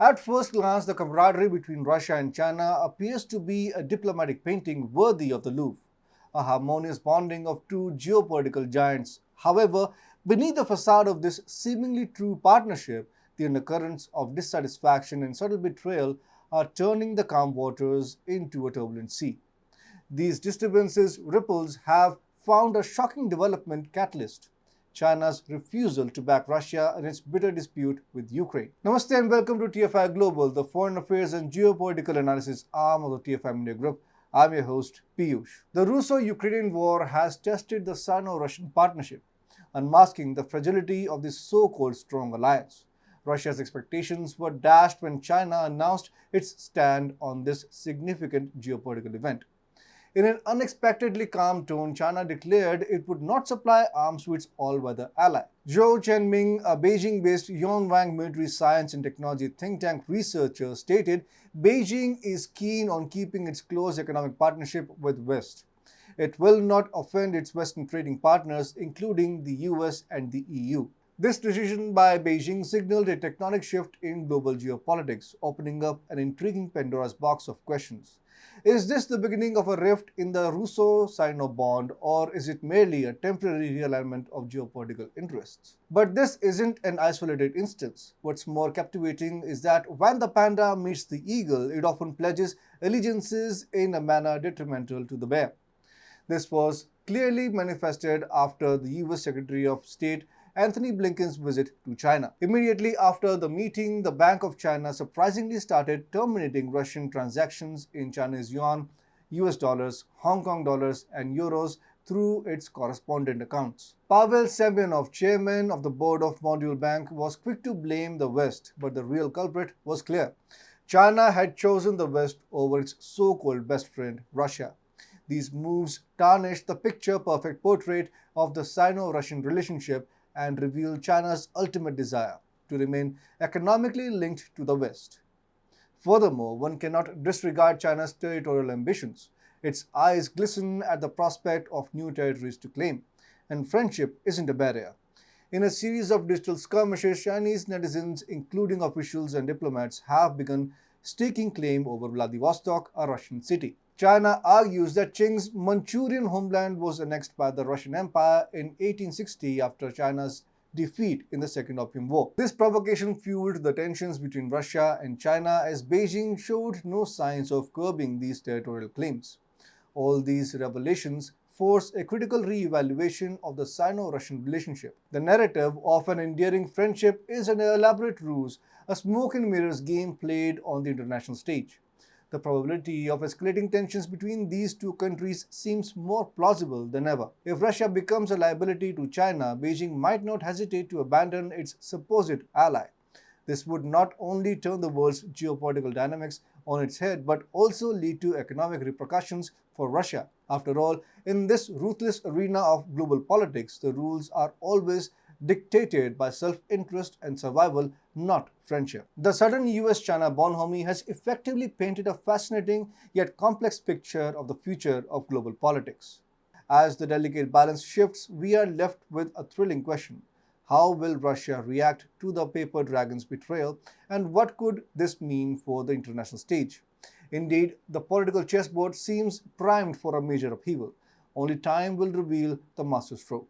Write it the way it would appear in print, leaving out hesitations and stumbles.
At first glance, the camaraderie between Russia and China appears to be a diplomatic painting worthy of the Louvre, a harmonious bonding of two geopolitical giants. However, beneath the facade of this seemingly true partnership, the undercurrents of dissatisfaction and subtle betrayal are turning the calm waters into a turbulent sea. These disturbances ripples have found a shocking development catalyst: China's refusal to back Russia in its bitter dispute with Ukraine. Namaste and welcome to TFI Global, the foreign affairs and geopolitical analysis arm of the TFI Media Group. I'm your host, Piyush. The Russo-Ukrainian war has tested the Sino-Russian partnership, unmasking the fragility of this so-called strong alliance. Russia's expectations were dashed when China announced its stand on this significant geopolitical event. In an unexpectedly calm tone, China declared it would not supply arms to its all-weather ally. Zhou Chenming, a Beijing-based Yonwang military science and technology think tank researcher, stated Beijing is keen on keeping its close economic partnership with West. It will not offend its Western trading partners, including the US and the EU. This decision by Beijing signaled a tectonic shift in global geopolitics, opening up an intriguing Pandora's box of questions. Is this the beginning of a rift in the Russo-Sino bond, or is it merely a temporary realignment of geopolitical interests? But this isn't an isolated instance. What's more captivating is that when the panda meets the eagle, it often pledges allegiances in a manner detrimental to the bear. This was clearly manifested after the US Secretary of State Anthony Blinken's visit to China. Immediately after the meeting, the Bank of China surprisingly started terminating Russian transactions in Chinese yuan, US dollars, Hong Kong dollars, and euros through its correspondent accounts. Pavel Semyonov, chairman of the board of Module Bank, was quick to blame the West, but the real culprit was clear. China had chosen the West over its so-called best friend, Russia. These moves tarnished the picture-perfect portrait of the Sino-Russian relationship and reveal China's ultimate desire to remain economically linked to the West. Furthermore, one cannot disregard China's territorial ambitions. Its eyes glisten at the prospect of new territories to claim, and friendship isn't a barrier. In a series of digital skirmishes, Chinese netizens, including officials and diplomats, have begun staking claim over Vladivostok, a Russian city. China argues that Qing's Manchurian homeland was annexed by the Russian Empire in 1860 after China's defeat in the Second Opium War. This provocation fueled the tensions between Russia and China as Beijing showed no signs of curbing these territorial claims. All these revelations force a critical re-evaluation of the Sino-Russian relationship. The narrative of an endearing friendship is an elaborate ruse, a smoke and mirrors game played on the international stage. The probability of escalating tensions between these two countries seems more plausible than ever. If Russia becomes a liability to China, Beijing might not hesitate to abandon its supposed ally. This would not only turn the world's geopolitical dynamics on its head, but also lead to economic repercussions for Russia. After all, in this ruthless arena of global politics, the rules are always dictated by self-interest and survival, not friendship. The sudden US-China bonhomie has effectively painted a fascinating yet complex picture of the future of global politics. As the delicate balance shifts, we are left with a thrilling question. How will Russia react to the paper dragon's betrayal, and what could this mean for the international stage? Indeed, the political chessboard seems primed for a major upheaval. Only time will reveal the masterstroke.